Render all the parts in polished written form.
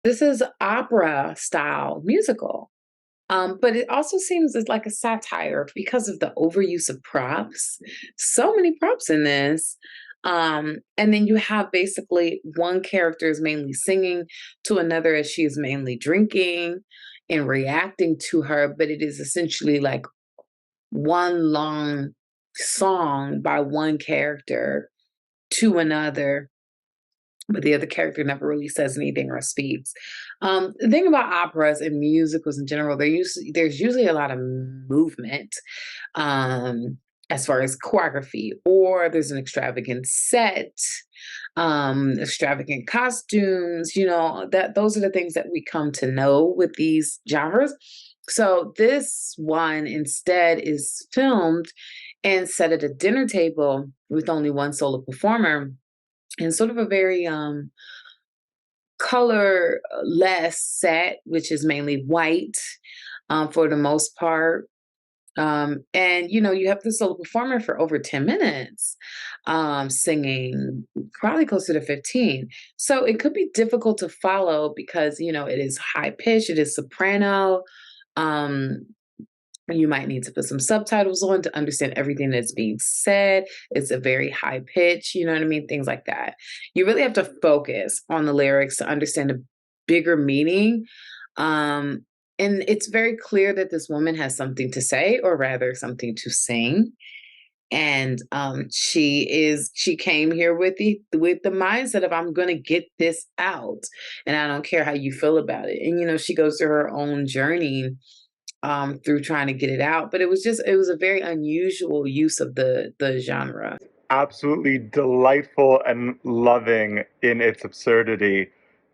This is opera style musical. But it also seems as like a satire because of the overuse of props. So many props in this. And then you have basically one character is mainly singing to another as she is mainly drinking and reacting to her, but it is essentially like one long song by one character to another, but the other character never really says anything or speaks. The thing about operas and musicals in general, there's usually a lot of movement, as far as choreography, or there's an extravagant set, extravagant costumes. That those are the things that we come to know with these genres. So this one instead is filmed and set at a dinner table with only one solo performer and sort of a very colorless set, which is mainly white for the most part. And you have the solo performer for over 10 minutes, singing probably closer to 15. So it could be difficult to follow because it is high pitch, it is soprano. Um, you might need to put some subtitles on to understand everything that's being said. It's a very high pitch, you know what I mean? Things like that. You really have to focus on the lyrics to understand the bigger meaning. Um, and it's very clear that this woman has something to say, or rather, something to sing. And she came here with the mindset of I'm gonna get this out, and I don't care how you feel about it. And she goes through her own journey through trying to get it out. But it was a very unusual use of the genre. Absolutely delightful and loving in its absurdity.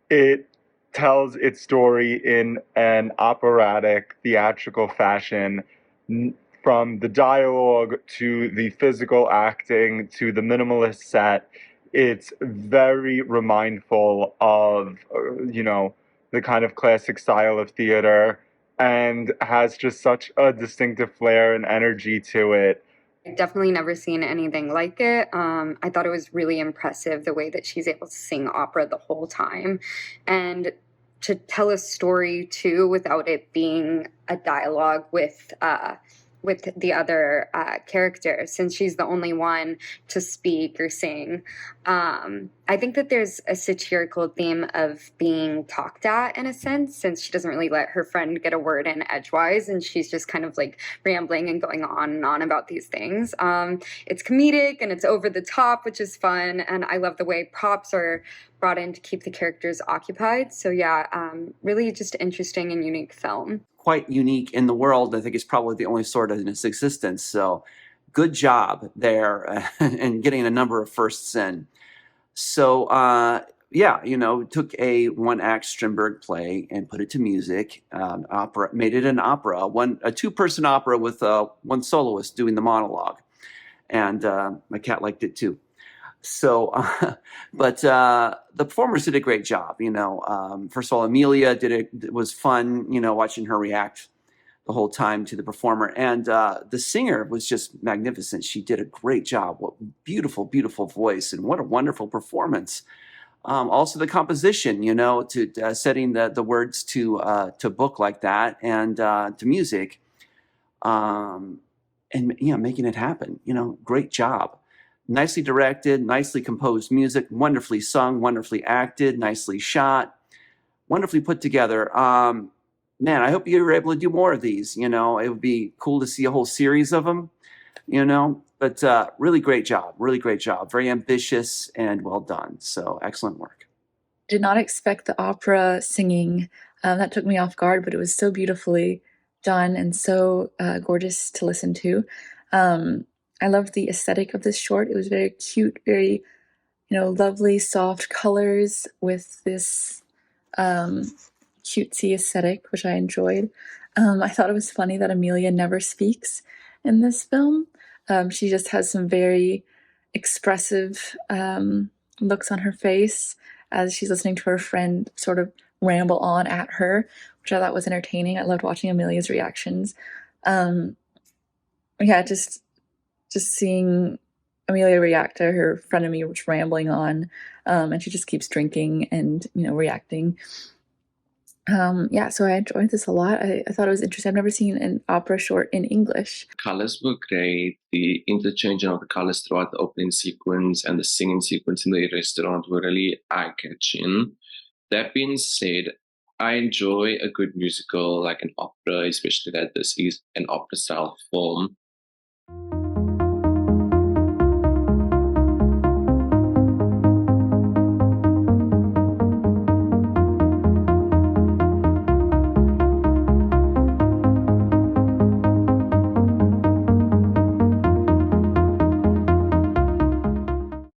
It tells its story in an operatic, theatrical fashion, from the dialogue to the physical acting to the minimalist set. It's very remindful of, the kind of classic style of theater and has just such a distinctive flair and energy to it. I've definitely never seen anything like it. I thought it was really impressive the way that she's able to sing opera the whole time and to tell a story too without it being a dialogue with the other character, since she's the only one to speak or sing. I think that there's a satirical theme of being talked at in a sense, since she doesn't really let her friend get a word in edgewise, and she's just kind of like rambling and going on and on about these things. It's comedic and it's over the top, which is fun, and I love the way props are brought in to keep the characters occupied. So yeah, really just interesting and unique film. Quite unique in the world. I think it's probably the only sort in its existence. So good job there and getting a number of firsts in. So yeah, took a one-act Strindberg play and put it to music. Opera, made it an opera, a two-person opera with one soloist doing the monologue, and my cat liked it too. So, but the performers did a great job. First of all, Amelia it was fun. Watching her react the whole time to the performer, and the singer was just magnificent. She did a great job. What beautiful, beautiful voice, and what a wonderful performance. Also, the composition, to setting the words to book like that and to music, and making it happen. Great job. Nicely directed, nicely composed music, wonderfully sung, wonderfully acted, nicely shot, wonderfully put together. Man, I hope you were able to do more of these. It would be cool to see a whole series of them, but really great job, really great job. Very ambitious and well done. So excellent work. Did not expect the opera singing. That took me off guard, but it was so beautifully done and so gorgeous to listen to. I loved the aesthetic of this short. It was very cute, very, lovely, soft colors with this cutesy aesthetic, which I enjoyed. I thought it was funny that Amelia never speaks in this film. She just has some very expressive looks on her face as she's listening to her friend sort of ramble on at her, which I thought was entertaining. I loved watching Amelia's reactions. Yeah, just seeing Amelia react to her friend of me, which rambling on, and she just keeps drinking and reacting. Yeah, so I enjoyed this a lot. I thought it was interesting. I've never seen an opera short in English. Colors were great. The interchanging of the colors throughout the opening sequence and the singing sequence in the restaurant were really eye-catching. That being said, I enjoy a good musical like an opera, especially that this is an opera style film.